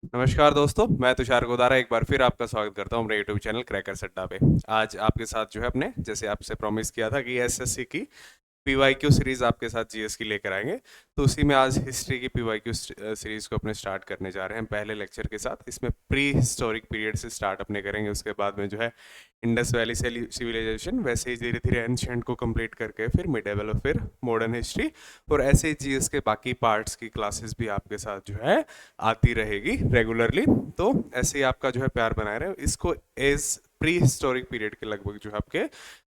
नमस्कार दोस्तों, मैं तुषार गोदारा एक बार फिर आपका स्वागत करता हूं अपने यूट्यूब चैनल क्रैकर्स अड्डा पे। आज आपके साथ जो है अपने जैसे आपसे प्रॉमिस किया था कि एसएससी की पीवाईक्यू सीरीज आपके साथ जीएस की लेकर आएंगे। तो उसी में आज हिस्ट्री की पीवाईक्यू सीरीज को अपने स्टार्ट करने जा रहे हैं पहले लेक्चर के साथ। इसमें प्री हिस्टोरिक पीरियड से स्टार्ट अपने करेंगे, उसके बाद में जो है इंडस वैली सिविलाइजेशन, वैसे ही धीरे धीरे एंशिएंट को कंप्लीट करके फिर मिडेवल और फिर मॉडर्न हिस्ट्री, और ऐसे ही जीएस के बाकी पार्ट्स की क्लासेस भी आपके साथ जो है आती रहेगी रेगुलरली। तो ऐसे ही आपका जो है प्यार बनाए रहे इसको एज प्री हिस्टोरिक पीरियड के लगभग जो है आपके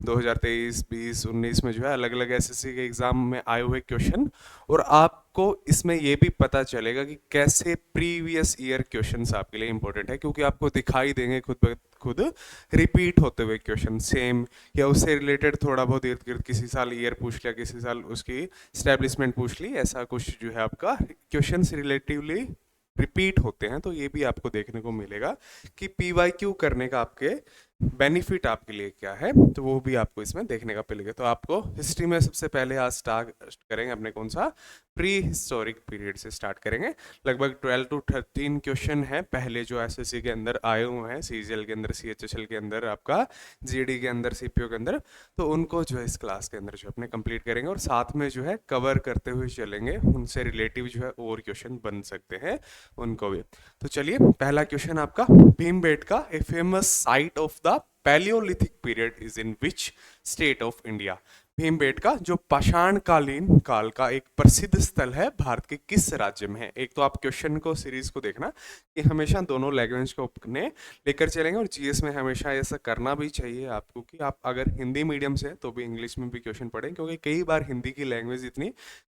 2023, 20, 19 में जो है अलग अलग एसएससी के एग्जाम में आए हुए क्वेश्चन, और आपको इसमें यह भी पता चलेगा कि कैसे प्रीवियस ईयर क्वेश्चंस आपके लिए इंपॉर्टेंट है, क्योंकि आपको दिखाई देंगे खुद ब खुद रिपीट होते हुए क्वेश्चन सेम, या उससे रिलेटेड थोड़ा बहुत इर्द गिर्द किसी साल ईयर पूछ लिया, किसी साल उसकी स्टैब्लिशमेंट पूछ ली, ऐसा कुछ जो है आपका क्वेश्चन रिलेटिवली रिपीट होते हैं। तो ये भी आपको देखने को मिलेगा कि पीवाईक्यू करने का आपके बेनिफिट आपके लिए क्या है, तो वो भी आपको इसमें देखने का मिलेगा। तो आपको हिस्ट्री में सबसे पहले आज स्टार्ट करेंगे अपने कौन सा प्री हिस्टोरिक पीरियड से स्टार्ट करेंगे। लगभग 12 to 13 क्वेश्चन है पहले जो एसएससी के अंदर आए हुए हैं, सीजीएल के अंदर, सीएचएसएल के अंदर, आपका जीडी के अंदर, सीपीओ के अंदर। तो उनको जो है इस क्लास के अंदर जो अपने कंप्लीट करेंगे, और साथ में जो है कवर करते हुए चलेंगे, उनसे रिलेटिव जो है और क्वेश्चन बन सकते हैं उनको भी। तो चलिए, पहला क्वेश्चन आपका, Bhimbetka a famous site of the palaeolithic period is in which state of India. Bhimbetka जो पाषाणकालीन काल का एक प्रसिद्ध स्थल है, भारत के किस राज्य में है। एक तो आप क्वेश्चन को सीरीज को देखना कि हमेशा दोनों लैंग्वेज को अपने लेकर चलेंगे, और जीएस में हमेशा ऐसा करना भी चाहिए आपको कि आप अगर हिंदी मीडियम से तो भी इंग्लिश में भी क्वेश्चन पढ़ें, क्योंकि कई बार हिंदी की लैंग्वेज इतनी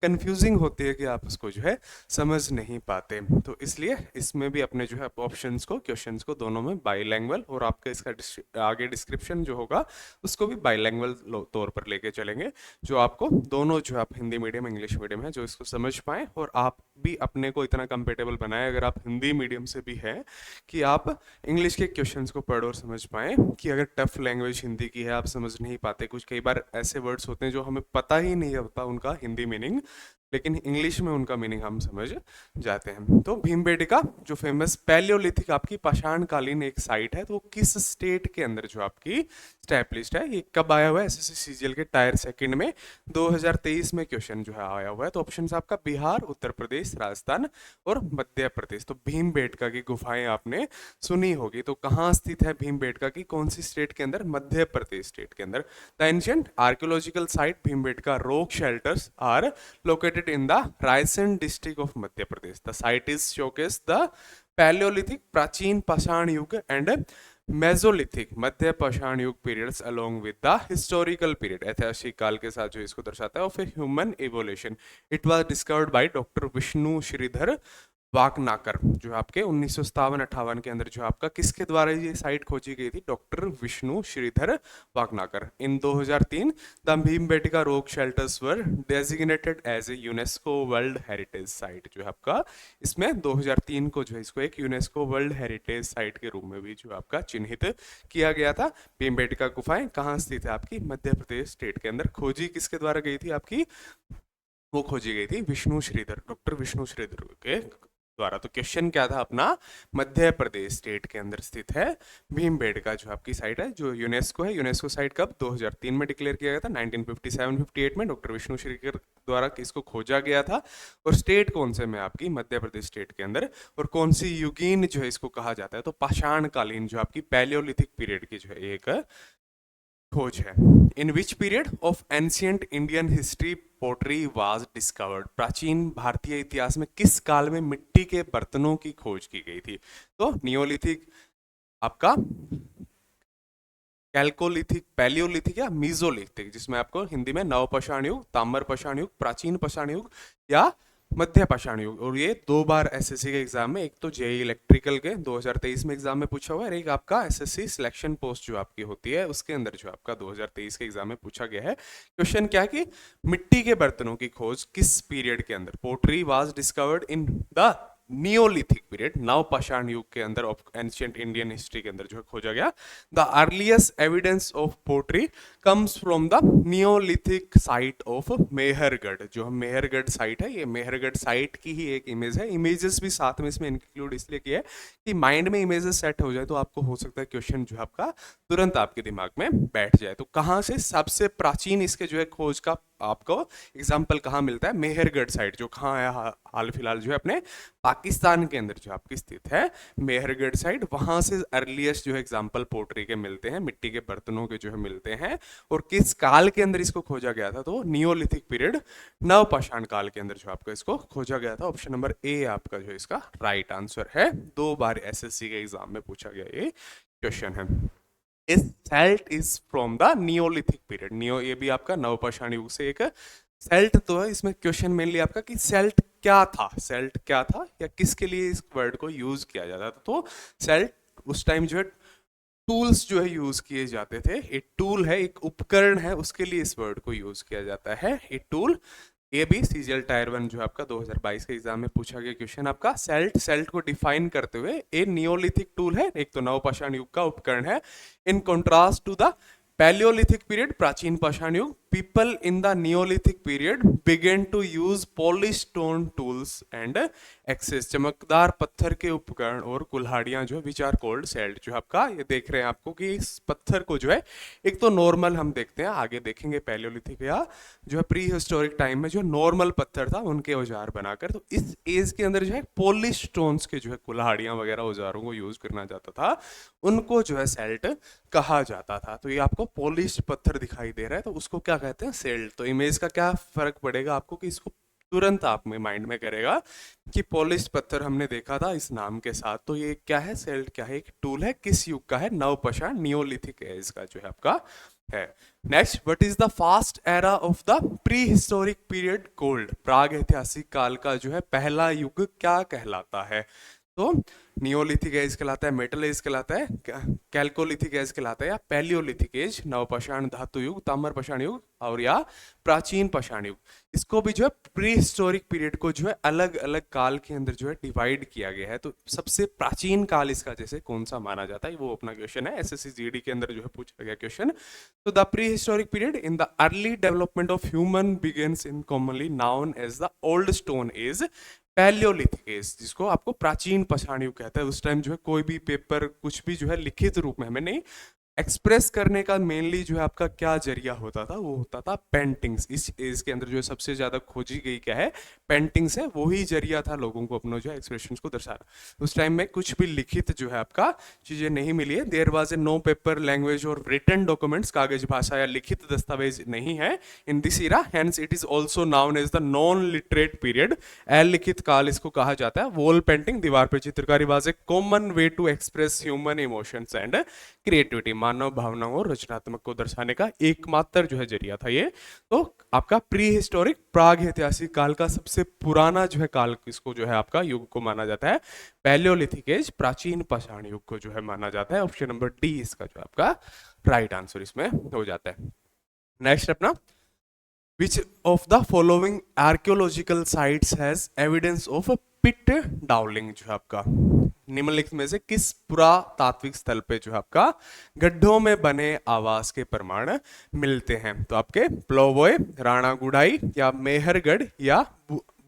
कंफ्यूजिंग होती है कि आप उसको जो है समझ नहीं पाते। तो इसलिए इसमें भी अपने जो है ऑप्शंस को, क्वेश्चंस को दोनों में बाईलैंग्वेज, और आपका इसका आगे डिस्क्रिप्शन जो होगा उसको भी बाईलैंग्वेज तौर पर लेके चलेंगे, जो आपको दोनों जो आप हिंदी मीडियम, इंग्लिश मीडियम है, जो इसको समझ पाए, और आप भी अपने को इतना कंपेटेबल बनाए अगर आप हिंदी मीडियम से भी है कि आप इंग्लिश के क्वेश्चंस को पढ़ और समझ पाए। कि अगर टफ लैंग्वेज हिंदी की है, आप समझ नहीं पाते, कुछ कई बार ऐसे वर्ड्स होते हैं जो हमें पता ही नहीं होता उनका हिंदी मीनिंग, लेकिन इंग्लिश में उनका मीनिंग हम समझ जाते हैं। तो भीमबेटका जो फेमस पैलियोलिथिक आपकी पाषाणकालीन एक साइट है, तो वो किस स्टेट के अंदर जो आपकी स्टैब्लिश्ड है, ये कब आया हुआ है एसएससी सीजीएल के टायर सेकंड में 2023 में क्वेश्चन जो है आया हुआ है। तो ऑप्शन आपका बिहार, उत्तर प्रदेश, राजस्थान और मध्य प्रदेश। तो भीमबेटका की गुफाएं आपने सुनी होगी, तो कहाँ स्थित है भीमबेटका की, कौन सी स्टेट के अंदर, मध्य प्रदेश स्टेट के अंदर। The ancient archaeological site Bhimbetka rock shelters are located in the Raisen district of Madhya Pradesh. The site is showcase the Paleolithic, प्राचीन पाषाण युग and मेसोलिथिक, मध्य पाषाण युग periods along with the historical period, ऐतिहासिक काल के साथ जो इसको दर्शाता है, of a human evolution. It was discovered by doctor Vishnu Shridhar Wakankar, जो आपके 1957-58 के अंदर जो आपका किसके द्वारा ये साइट खोजी गई थी, doctor Vishnu Shridhar Wakankar. In 2003 the Bhimbetka rock shelters were designated as a UNESCO world heritage site. जो है आपका इसमें 2003 को जो है इसको एक यूनेस्को वर्ल्ड हेरिटेज साइट के रूप में भी जो आपका चिन्हित किया गया था। भीमबेटका गुफाएं कहाँ स्थित है आपकी, मध्य प्रदेश स्टेट के अंदर। खोजी किसके द्वारा गई थी आपकी, वो खोजी गई थी विष्णु श्रीधर, डॉक्टर विष्णु श्रीधर के द्वारा। तो क्वेश्चन क्या था अपना, मध्य प्रदेश स्टेट के अंदर स्थित है भीमबेटका जो आपकी साइट है, जो यूनेस्को है। यूनेस्को साइट कब 2003 में डिक्लेयर किया गया था, 1957-58 में डॉक्टर विष्णु श्रीधर द्वारा इसको खोजा गया था। और स्टेट कौन से में आपकी, मध्य प्रदेश स्टेट के अंदर। और कौन सी युगीन जो है इसको कहा जाता है, तो पाषाणकालीन जो आपकी पैलियोलिथिक पीरियड की जो है एक खोज है। In which period of ancient Indian history pottery was discovered, प्राचीन भारतीय इतिहास में किस काल में मिट्टी के बर्तनों की खोज की गई थी। तो नियोलिथिक, आपका कैल्कोलिथिक, पैलियोलिथिक या मीजोलिथिक, जिसमें आपको हिंदी में नवपाषाण युग, ताम्र पाषाण युग, प्राचीन पाषाण युग या मध्य पाषाण युग। और ये 2 बार एसएससी के एग्जाम में, एक तो जेई इलेक्ट्रिकल के 2023 में एग्जाम में पूछा हुआ है, और एक आपका एसएससी सिलेक्शन पोस्ट जो आपकी होती है उसके अंदर जो आपका 2023 के एग्जाम में पूछा गया है। क्वेश्चन क्या कि मिट्टी के बर्तनों की खोज किस पीरियड के अंदर, pottery was discovered in the neolithic period, नवपाषाण युग के अंदर एंशियंट इंडियन हिस्ट्री के अंदर जो है खोजा गया। The earliest evidence of pottery comes from the neolithic site of Mehrgarh. जो मेहरगढ़ साइट है, ये मेहरगढ़ साइट की ही एक इमेज है। इमेजेस भी साथ में इसमें इंक्लूड इसलिए किया है कि माइंड में इमेजेस सेट हो जाए तो आपको हो सकता है क्वेश्चन जो है आपका तुरंत आपके दिमाग में बैठ जाए। तो कहाँ से सबसे प्राचीन इसके जो है खोज का आपको एग्जाम्पल कहाँ मिलता है? मेहरगढ़ साइट, जो कहाँ है हाल फिलहाल जो है अपने पाकिस्तान के अंदर जो आपकी स्थित है, मेहरगढ़ साइट, वहां से अर्लीस्ट जो है एग्जाम्पल पोट्री के मिलते हैं, मिट्टी के बर्तनों के जो है मिलते हैं। और किस काल के अंदर इसको खोजा गया था? तो नियोलिथिक पीरियड, नवपाषाण काल के अंदर जो आपको इसको खोजा गया था। ऑप्शन नंबर ए आपका जो इसका राइट आंसर है। 2 बार एसएससी के एग्जाम में पूछा गया ये क्वेश्चन है। इस celt is from the neolithic period. Neo ये भी आपका नवपाषाण युग से एक सेल्ट तो है। इसमें क्वेश्चन मेनली आपका कि सेल्ट क्या था, सेल्ट क्या था या किसके लिए इस वर्ड को यूज किया जाता था। तो सेल्ट उस टाइम जो है टूल्स जो है यूज किए जाते थे। एक टूल है, एक उपकरण है, उसके लिए इस वर्ड को यूज किया जाता है, एक टूल। ये भी सीजीएल टायर 1 जो आपका 2022 के एग्जाम में पूछा गया क्वेश्चन आपका। सेल्ट, सेल्ट को डिफाइन करते हुए ए नियोलिथिक टूल है, एक तो नवपाषाण युग का उपकरण है। In contrast to the palaeolithic period, प्राचीन पाषाण युग, people in the Neolithic period began to use polished stone tools and axes, चमकदार पत्थर के उपकरण और कुल्हाड़ियां जो विच आर कॉल्ड सेल्ट। जो आपका ये देख रहे हैं आपको कि इस पत्थर को जो है, एक तो नॉर्मल हम देखते हैं, आगे देखेंगे पैलियोलिथिक या जो है प्री हिस्टोरिक टाइम में जो नॉर्मल पत्थर था उनके औजार बनाकर, तो इस एज के अंदर जो है पॉलिश स्टोन्स के जो है कुल्हाड़ियां वगैरह औजारों को यूज करना जाता था, उनको जो है सेल्ट कहा जाता था। तो ये आपको पॉलिश पत्थर दिखाई दे रहा है तो उसको क्या कहते हैं? सेल्ट। तो इमेज का क्या फर्क पड़ेगा आपको कि इसको तुरंत आप में माइंड में करेगा कि पॉलिश पत्थर हमने देखा था इस नाम के साथ, तो ये क्या है? सेल्ट क्या है? एक टूल है, किस युग का है? नवपाषाण, नियोलिथिक एज का जो है आपका है। Next, what is the first era of the pre historic period called? प्राग ऐतिहासिक काल का जो है पहला युग क्या कहलाता है? तो नियोलिथिक एज कहलाता है, मेटल एज कहलाता है, कैल्कोलिथिक एज कहलाता है, या पैलियोलिथिक एज, नवपाषाण धातु युग, ताम्रपाषाण युग, और या प्राचीन पाषाण युग। इसको भी जो है प्री हिस्टोरिक पीरियड को जो है अलग अलग काल के अंदर जो है डिवाइड किया गया है। तो सबसे प्राचीन काल इसका जैसे कौन सा माना जाता है, वो अपना क्वेश्चन है, एसएससी जीडी के अंदर जो है पूछा गया क्वेश्चन। तो the pre historic period in the early development of human begins in commonly known as the old stone age, palaeolithic age, जिसको आपको प्राचीन पाषाण युग कहता है। उस टाइम जो है कोई भी पेपर कुछ भी जो है लिखित रूप में हमें नहीं एक्सप्रेस करने का मेनली जो है आपका क्या जरिया होता था? वो होता था पेंटिंग्स। इस एज के अंदर जो है सबसे ज्यादा खोजी गई क्या है? पेंटिंग्स है, वही जरिया था लोगों को अपना जो है एक्सप्रेशंस को दर्शाना। उस टाइम में कुछ भी लिखित जो है आपका चीजें नहीं मिली है। There was a no paper language और रिटन डॉक्यूमेंट्स, कागज भाषा या लिखित दस्तावेज नहीं है in this era, hence it is also known as the non literate period. अलिखित काल इसको कहा जाता है। वॉल पेंटिंग, दीवार पर चित्रकारी, was a common way to express human emotions and creativity, मानव भावनाओं और रचनात्मक को दर्शाने का एकमात्र जो है जरिया था ये। तो आपका प्री हिस्टोरिक, प्राग ऐतिहासिक काल का सबसे पुराना जो है काल किसको जो है आपका युग को माना जाता है? पैलियोलिथिक एज, प्राचीन पाषाण युग को जो है माना जाता है। ऑप्शन नंबर डी इसका जो आपका राइट आंसर इसमें हो जाता है। नेक्स्ट अपना, which of the following archaeological sites has evidence of pit dwelling? जो है आपका निम्नलिखित में से किस पुरातात्विक स्थल पे जो है आपका गड्ढों में बने आवास के प्रमाण मिलते हैं? तो आपके प्लोवोय, राणा गुड़ाई, या मेहरगढ़, या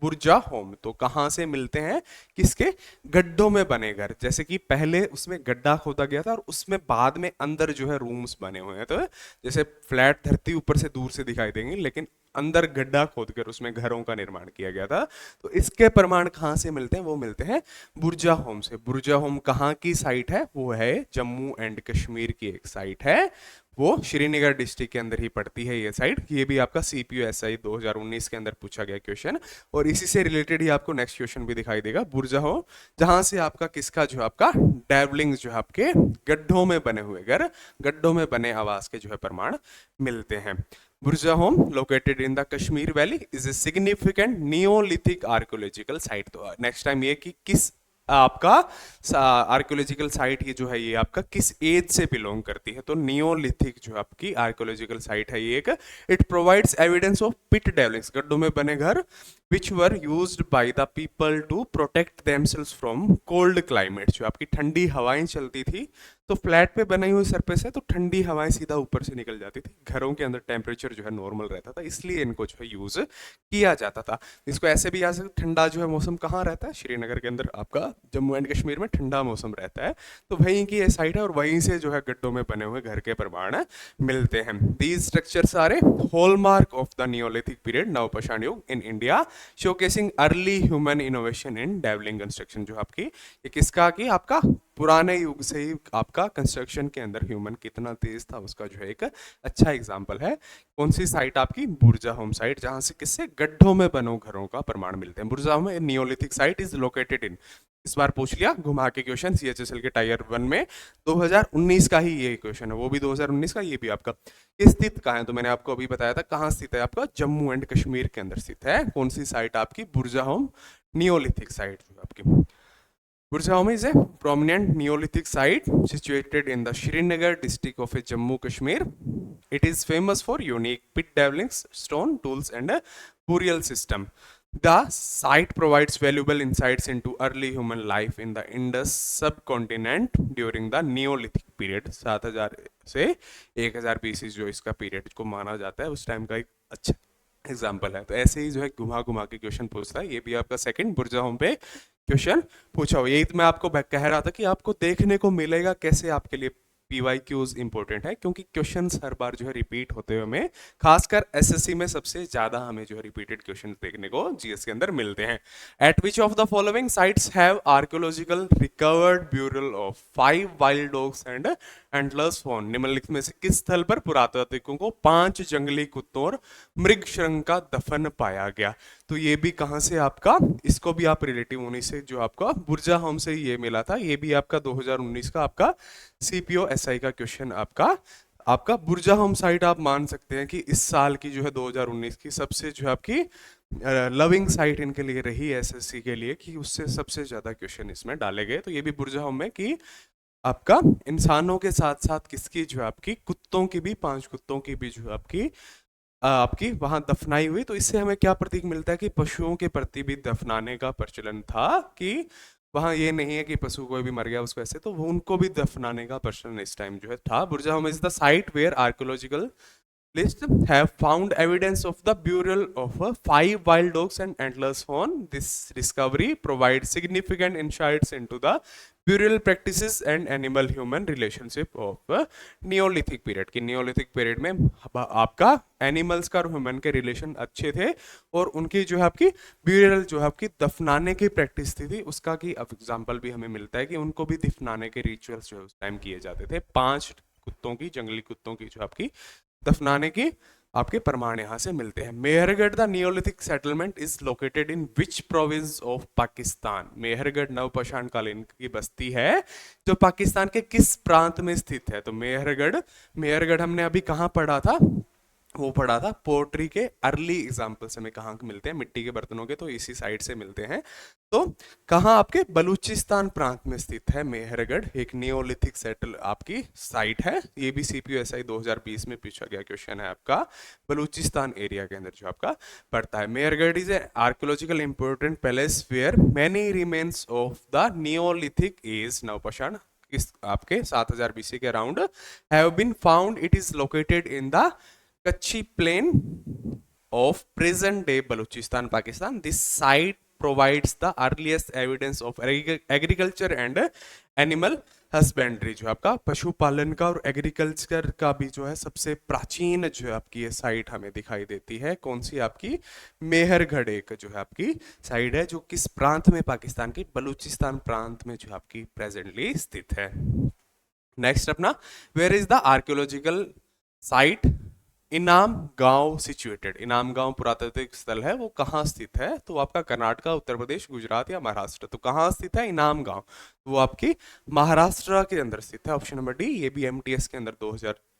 बुर्जा होम। तो कहां से मिलते हैं? किसके? गड्ढों में बने घर। जैसे कि पहले उसमें गड्ढा खोदा गया था और उसमें बाद में अंदर जो है रूम्स बने हुए हैं। तो जैसे फ्लैट धरती ऊपर से दूर से दिखाई देंगी, लेकिन अंदर गड्ढा खोदकर उसमें घरों का निर्माण किया गया था। तो इसके प्रमाण कहां से मिलते हैं? वो मिलते हैं बुर्जा होम से। बुर्जा होम कहाँ की साइट है? वो है जम्मू एंड कश्मीर की एक साइट है, वो श्रीनगर डिस्ट्रिक्ट के अंदर ही पड़ती है ये साइट। ये भी आपका CPUSI 2019 के अंदर पूछा गया क्वेश्चन, और इसी से रिलेटेड ही आपको नेक्स्ट क्वेश्चन भी दिखाई देगा। बुर्जा हो, जहां से आपका किसका जो आपका डेवलिंग जो है आपके गड्ढों में बने हुए घर, गड्ढों में बने आवास के जो है प्रमाण मिलते हैं। बुर्जा home located in the Kashmir valley is a significant Neolithic archaeological site. तो नेक्स्ट टाइम ये कि किस आपका आर्कियोलॉजिकल साइट ये जो है ये आपका किस एज से बिलोंग करती है? तो नियोलिथिक जो आपकी आर्कियोलॉजिकल साइट है ये एक, it provides evidence of pit dwellings, गड्ढों में बने घर, which were used by the people to protect themselves from cold climate. जो आपकी ठंडी हवाएं चलती थी, तो फ्लैट पे बनी हुई सरफेस है तो ठंडी हवाएं सीधा ऊपर से निकल जाती थी, घरों के अंदर टेम्परेचर जो है नॉर्मल रहता था, इसलिए इनको जो है यूज किया जाता था। इसको ऐसे भी आ सकते, ठंडा जो है मौसम कहाँ रहता है, श्रीनगर के अंदर आपका जम्मू एंड कश्मीर में ठंडा मौसम रहता है, तो वहीं की ये साइट है और वहीं से जो है गड्ढों में बने हुए घर के प्रमाण मिलते हैं। These structures are a hallmark of the neolithic period, नवपाषाण युग in India, showcasing early human innovation in dwelling construction. जो आपकी ये किसका की आपका पुराने युग से ही आपका कंस्ट्रक्शन के अंदर ह्यूमन कितना तेज था उसका जो है एक अच्छा एग्जांपल है। कौन सी साइट आपकी, बुर्जा होम साइट, जहां से किससे गड्ढों में बनो घरों का प्रमाण मिलते हैं। बुर्जा home Neolithic site is located इन, इस बार पूछ लिया घुमा के क्वेश्चन सीएचएसएल के टायर 1 में, 2019 का ही ये क्वेश्चन है, वो भी 2019 का, ये भी आपका। ये स्थित कहाँ है, तो मैंने आपको अभी बताया था कहाँ स्थित है, आपका जम्मू एंड कश्मीर के अंदर स्थित है। कौन सी साइट आपकी, बुर्जा होम नियोलिथिक साइट जो आपकी। Bursa Home is a prominent Neolithic site situated in the Srinagar district of Jammu Kashmir. It is famous for unique pit delvings, stone tools, and a burial system. The site provides valuable insights into early human life in the Indus subcontinent during the Neolithic period. 7000 से 1000 BC जो इसका period को माना जाता है, उस time का एक अच्छा एग्जाम्पल है। तो ऐसे ही जो है घुमा घुमा के क्वेश्चन पूछता है। ये भी आपका सेकंड बुर्जा होम पे क्वेश्चन पूछा हो। यही तो मैं आपको कह रहा था कि आपको देखने को मिलेगा कैसे आपके लिए पीवाईक्यूज इंपॉर्टेंट है, क्योंकि क्वेश्चंस हर बार जो है रिपीट होते हुए हमें, खासकर एसएससी में सबसे ज्यादा हमें जो है रिपीटेड क्वेश्चंस देखने को जीएस के अंदर मिलते हैं। Eight which of the following sites have archaeological recovered burial of 5 wild dogs and antlers found. निम्नलिखित में से किस स्थल पर पुरातात्विकों को 5 जंगली कुत्तों और मृग श्रृंग का दफन पाया गया। तो ये भी कहां से आपका, इसको भी आप रिलेटिव होने से जो आपका बुर्जा होम से ये मिला था, ये भी आपका 2019 का आपका सीपीओ एसआई का क्वेश्चन आपका आपका बुर्जा होम साइट आप मान सकते हैं कि इस साल की जो है 2019 की सबसे जो है आपकी लविंग साइट इनके लिए रही एसएससी के लिए, कि उससे सबसे ज्यादा क्वेश्चन इसमें डाले गए। तो ये भी बुर्जा होम में कि आपका इंसानों के साथ साथ किसकी जो है आपकी कुत्तों की भी, 5 कुत्तों की भी जो है आपकी वहां दफनाई हुई। तो इससे हमें क्या प्रतीक मिलता है कि पशुओं के प्रति भी दफनाने का प्रचलन था, कि वहां ये नहीं है कि पशु कोई भी मर गया उसको ऐसे, तो वो उनको भी दफनाने का प्रचलन इस टाइम जो है था। Burzahom is the site where archaeological list have found evidence of the burial of 5 wild dogs and antlers on. This discovery provides significant insights into the burial practices and animal human relationship of Neolithic period। कि Neolithic period में आपका animals का और human के relation अच्छे थे, और उनकी जो है आपकी ब्यूरल जो है आपकी दफनाने की प्रैक्टिस थी उसका की एग्जाम्पल भी हमें मिलता है कि उनको भी दफनाने के रिचुअल्स जो है उस टाइम किए जाते थे। 5 कुत्तों की, जंगली कुत्तों की जो आपकी दफनाने की आपके प्रमाण यहां से मिलते हैं। Mehrgarh the Neolithic settlement is located in which province of Pakistan. Mehrgarh नवपाषाण कालीन की बस्ती है जो पाकिस्तान के किस प्रांत में स्थित है। तो मेहरगढ़ हमने अभी कहां पढ़ा था, वो पढ़ा था पोर्ट्री के अर्ली एग्जाम्पल्स हमें कहाँ मिलते हैं, मिट्टी के बर्तनों के, तो इसी साइड से मिलते हैं। तो कहाँ आपके बलूचिस्तान प्रांत में स्थित है मेहरगढ़, एक नियोलिथिक सेटल आपकी साइट है। ये भी सीपीयूएसआई 2020 में पूछा गया क्वेश्चन है आपका, बलूचिस्तान एरिया के अंदर जो आपका पड़ता है। Mehrgarh is a archaeological important palace where many remains of the neolithic age, नवपाषाण इस आपके 7000 बीसी के around have been found. It is located in the Kutchi Plain of present-day Balochistan, Pakistan. This site provides the earliest evidence of agriculture and animal husbandry। जो आपका पशुपालन का और agriculture का भी जो है सबसे प्राचीन जो है आपकी ये साइट हमें दिखाई देती है। कौन सी आपकी, मेहरगढ़ एक जो है आपकी साइट है जो किस प्रांत में, पाकिस्तान की बलूचिस्तान प्रांत में जो आपकी प्रेजेंटली स्थित है। नेक्स्ट अपना, where is the archaeological site Inamgaon situated. इनाम गांव पुरातात्विक स्थल है, वो कहाँ स्थित है, तो आपका कर्नाटका, उत्तर प्रदेश, गुजरात या महाराष्ट्र। तो कहाँ स्थित है इनाम गांव, वो आपकी महाराष्ट्र के अंदर स्थित है। ऑप्शन नंबर डी, ये भी एमटीएस के अंदर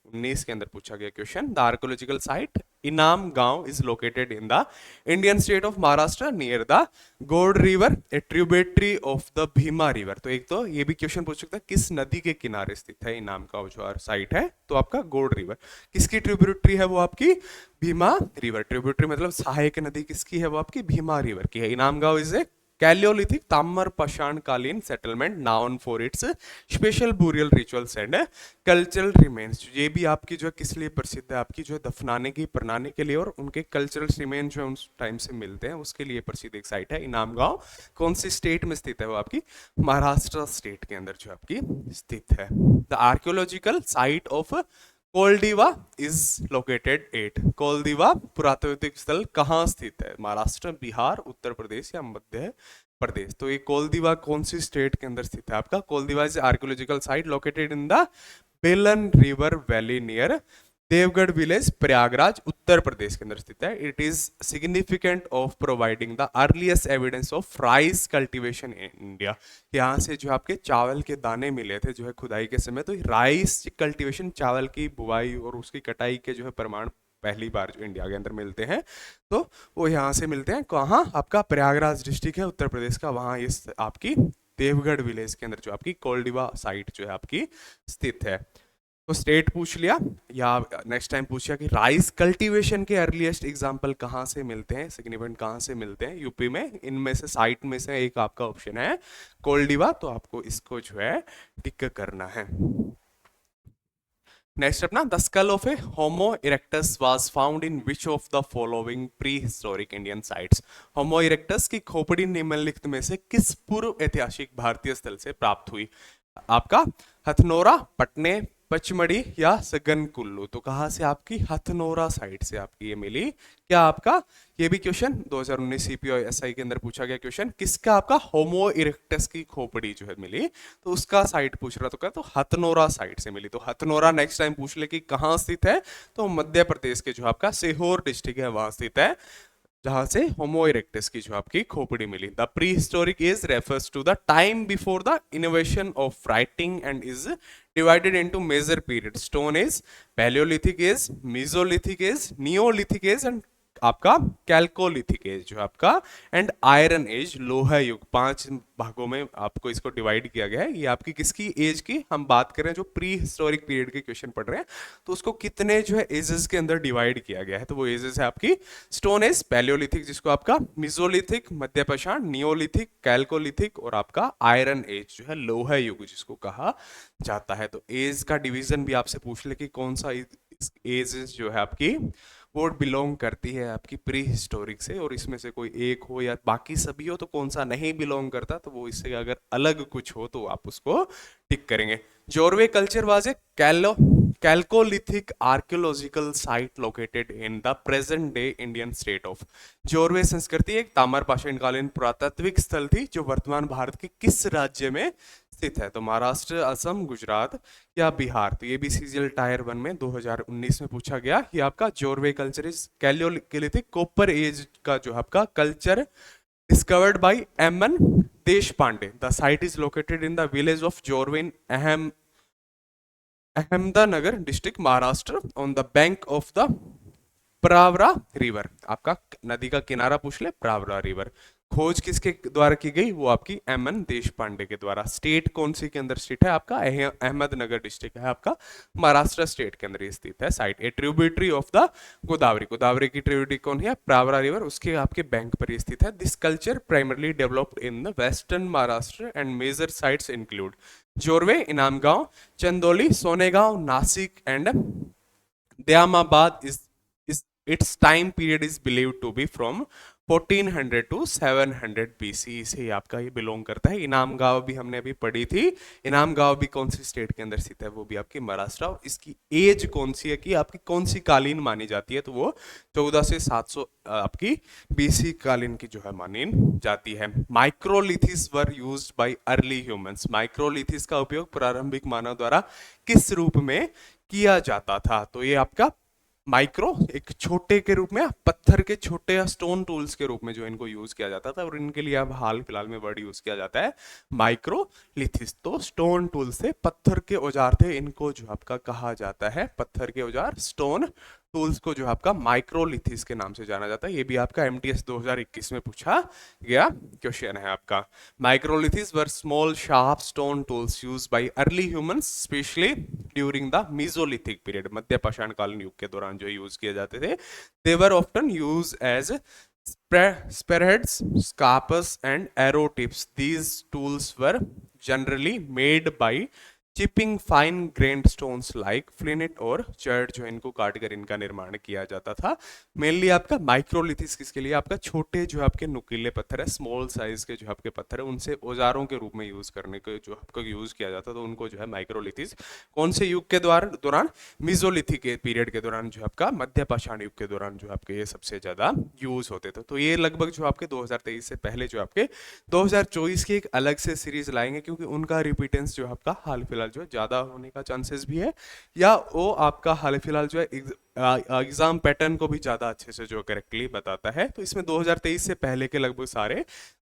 2019 के अंदर पूछा गया question. The archaeological site Inamgaon is located in the Indian state of Maharashtra near the Ghod river, a tributary of the Bhima river. तो एक तो ये भी क्वेश्चन पूछ सकता है किस नदी के किनारे स्थित है इनाम गांव जो साइट है, तो आपका गोड रिवर। किसकी ट्रिब्यूटरी है, वो आपकी भीमा रिवर। ट्रिब्यूटरी मतलब सहायक नदी किसकी है, वो आपकी भीमा रिवर की है। इनाम गांव इज ए कैलियोलिथिक ताम्र पाषाण कालीन settlement noun for its special burial rituals and cultural remains. ये भी आपकी जो है किस लिए प्रसिद्ध है, आपकी जो है दफनाने की प्रणाली के लिए और उनके कल्चरल रिमेन जो है उस टाइम से मिलते हैं उसके लिए प्रसिद्ध एक साइट है इनाम गांव। कौन सी स्टेट में स्थित है, वो आपकी महाराष्ट्र स्टेट के अंदर जो आपकी स्थित है। The archaeological site of Koldihwa is located at. Koldihwa पुरातात्विक स्थल कहाँ स्थित है, महाराष्ट्र, बिहार, उत्तर प्रदेश या मध्य प्रदेश। तो ये कोलदीवा कौन सी स्टेट के अंदर स्थित है आपका, Koldihwa is archaeological site located in the Belan river valley near Devgarh village, Prayagraj, Uttar Pradesh के अंदर स्थित है। It is significant of providing the earliest evidence of rice cultivation in India. यहाँ से जो आपके चावल के दाने मिले थे जो है खुदाई के समय, तो राइस कल्टीवेशन, चावल की बुआई और उसकी कटाई के जो है प्रमाण पहली बार जो इंडिया के अंदर मिलते हैं, तो वो यहाँ से मिलते हैं। कहाँ, आपका प्रयागराज डिस्ट्रिक्ट है उत्तर प्रदेश का, वहाँ इस आपकी देवगढ़ विलेज के अंदर जो आपकी कोलडीवा साइट जो है आपकी स्थित है। तो स्टेट पूछ लिया, या नेक्स्ट टाइम पूछा कि राइस कल्टीवेशन के अर्लीस्ट एग्जांपल कहाँ से मिलते हैं, सिग्निफिकेंट कहाँ से मिलते हैं यूपी में। इनमें से साइट में से एक आपका ऑप्शन है कोलडीवा, तो आपको इसको जो है टिक करना है। नेक्स्ट अपना the skull of A homo erectus was found in which of the following pre historic Indian sites. Homo erectus की खोपड़ी निम्नलिखित में से किस पूर्व ऐतिहासिक भारतीय स्थल से प्राप्त हुई, आपका हथनोरा, पटने, पचमढ़ी या सगन कुल्लू। तो कहाँ से, आपकी हथनोरा साइड से आपकी ये मिली। क्या आपका ये भी क्वेश्चन 2019 CPO-SI के अंदर पूछा गया क्वेश्चन, किसका आपका होमो इरेक्टस की खोपड़ी जो है मिली, तो उसका साइट पूछ रहा, तो क्या, तो हथनोरा साइट से मिली। तो हथनोरा नेक्स्ट टाइम पूछ ले कि कहाँ स्थित है, तो मध्य प्रदेश के जो आपका सीहोर डिस्ट्रिक्ट है वहां स्थित है, जहां से होमो इरेक्टस की जो आपकी खोपड़ी मिली। The pre historic age refers to the time before the innovation of writing and is divided into major period, stone age, palaeolithic age, mesolithic age, neolithic age and आपका कैल्कोलिथिक एज जो आपका and iron age, लोहा युग। 5 भागों में आपको इसको divide किया गया है। ये आपकी किसकी एज की हम बात कर रहे हैं, जो प्री हिस्टोरिक पीरियड के क्वेश्चन पढ़ रहे हैं, तो उसको कितने जो है एजेस के अंदर डिवाइड किया गया है, तो वो एजेस है आपकी स्टोन एज, पैलियोलिथिक जिसको आपका मिजोलिथिक, मध्य पाषाण, नियोलिथिक, कैल्कोलिथिक और आपका आयरन एज जो है लोहा युग जिसको कहा जाता है। तो एज का डिवीजन भी आपसे पूछ ले कि कौन सा एज जो है आपकी वो बिलोंग करती है आपकी प्री हिस्टोरिक से, और इसमें से कोई एक हो या बाकी सभी हो, तो कौन सा नहीं बिलोंग करता, तो वो इससे अगर अलग कुछ हो तो आप उसको टिक करेंगे। Jorwe culture was a chalcolithic archaeological site located in the present day Indian state of. Jorwe संस्कृति एक ताम्रपाषाणकालीन पुरातात्विक स्थल थी जो वर्तमान भारत के किस राज्य में स्थित है, तो महाराष्ट्र, असम, गुजरात या बिहार। तो ये भी सीजीएल टायर 1 में 2019 में पूछा गया। ये आपका Jorwe culture is chalcolithic copper age का जो आपका culture discovered by M N Deshpande. The site is located in the village of Jorwe in Ahmednagar district, Maharashtra, on the bank of the Pravara river. आपका नदी का किनारा पूछ ले, प्रावरा रिवर। खोज किसके द्वारा की गई, वो आपकी एमएन देशपांडे के द्वारा। स्टेट कौन सी के अंदर स्थित है, आपका अहमदनगर डिस्ट्रिक्ट है आपका महाराष्ट्र स्टेट के अंदर स्थित है site. A tributary of the Godavari, Godavari की ट्रिब्यूटरी कौन है, प्रावरा रिवर, उसके आपके बैंक पर स्थित है। This culture primarily developed in the western Maharashtra and major sites include Jorwe, Inamgaon, Chandoli, Sonegaon, Nashik and Daimabad. Its time period is believed to be from 1400 to 700 BC से आपका ये बिलोंग करता है। इनाम गांव भी हमने अभी पढ़ी थी, इनाम गांव भी कौन सी स्टेट के अंदर स्थित है, वो भी आपकी महाराष्ट्र। और इसकी एज कौन सी है कि आपकी कौन सी कालीन मानी जाती है, तो वो 14 से 700 आपकी BC कालीन की जो है मानी जाती है। Microliths were used by early humans. Microliths का उपयोग प्रारंभिक मानव द्वारा किस रूप में किया जाता था, तो ये आपका माइक्रो एक छोटे के रूप में, पत्थर के छोटे या स्टोन टूल्स के रूप में जो इनको यूज किया जाता था, और इनके लिए अब हाल फिलहाल में वर्ड यूज किया जाता है माइक्रोलिथिस। तो स्टोन टूल से पत्थर के औजार थे, इनको जो आपका कहा जाता है पत्थर के औजार, स्टोन टूल्स को जो आपका माइक्रोलिथिस के नाम से जाना जाता है। ये भी आपका एमटीएस 2021 में पूछा गया क्वेश्चन है आपका। Microliths were small sharp stone tools used by early humans specially during the mesolithic period, मध्य पाषाण कालीन युग के दौरान जो यूज किए जाते थे। They were often use as spearheads, scarpers and arrow tips. These tools were generally made by chipping fine grained stones like flint और चर्ड, जो इनको काटकर इनका निर्माण किया जाता था। मेनली आपका माइक्रोलिथिस किसके लिए, आपका छोटे जो आपके नुकीले पत्थर है, स्मॉल साइज के जो आपके पत्थर है, उनसे औजारों के रूप में यूज करने को जो आपको यूज किया जाता, तो उनको जो है माइक्रोलिथिस कौन से युग के दौरान, मेसोलिथिक के पीरियड के दौरान, जो आपका मध्य पाषाण युग के दौरान जो आपके ये सबसे ज्यादा यूज होते थे। तो ये लगभग जो आपके 2023 से पहले जो आपके 2024 की एक अलग से सीरीज लाएंगे, क्योंकि उनका रिपीटेंस जो आपका हाल फिलहाल जो है ज़्यादा होने का चांसेस भी है, या वो आपका हाल फिलहाल जो है एग्जाम पैटर्न को भी ज़्यादा अच्छे से जो करेक्टली बताता है। तो इसमें 2023 से पहले के लगभग सारे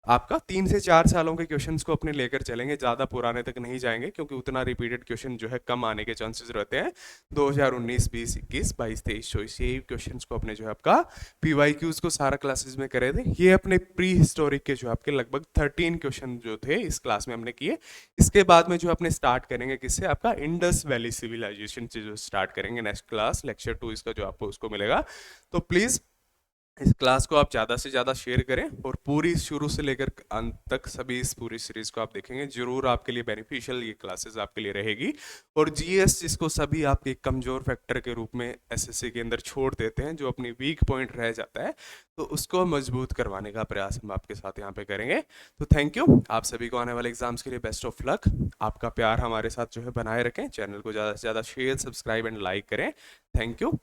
आपका 3 से 4 सालों के क्वेश्चंस को अपने लेकर चलेंगे, ज़्यादा पुराने तक नहीं जाएंगे, क्योंकि उतना रिपीटेड क्वेश्चन जो है कम आने के चांसेस रहते हैं। 2019, 20, 21, 22, 23, 24 यही क्वेश्चंस को अपने जो है आपका पीवाईक्यूज को सारा क्लासेस में करे थे। ये अपने प्री हिस्टोरिक के जो आपके लगभग 13 क्वेश्चन जो थे इस क्लास में हमने किए। इसके बाद में जो अपने स्टार्ट करेंगे किससे, आपका इंडस वैली सिविलाइजेशन से जो स्टार्ट करेंगे नेक्स्ट क्लास, लेक्चर 2 इसका जो आपको उसको मिलेगा। तो प्लीज़ इस क्लास को आप ज़्यादा से ज़्यादा शेयर करें, और पूरी शुरू से लेकर अंत तक सभी इस पूरी सीरीज को आप देखेंगे, जरूर आपके लिए बेनिफिशियल ये क्लासेस आपके लिए रहेगी। और जीएस जिसको सभी आपके कमजोर फैक्टर के रूप में एसएससी के अंदर छोड़ देते हैं, जो अपनी वीक पॉइंट रह जाता है, तो उसको मजबूत करवाने का प्रयास हम आपके साथ यहाँ पे करेंगे। तो थैंक यू, आप सभी को आने वाले एग्जाम्स के लिए बेस्ट ऑफ लक। आपका प्यार हमारे साथ जो है बनाए रखें, चैनल को ज़्यादा से ज़्यादा शेयर, सब्सक्राइब एंड लाइक करें। Thank you.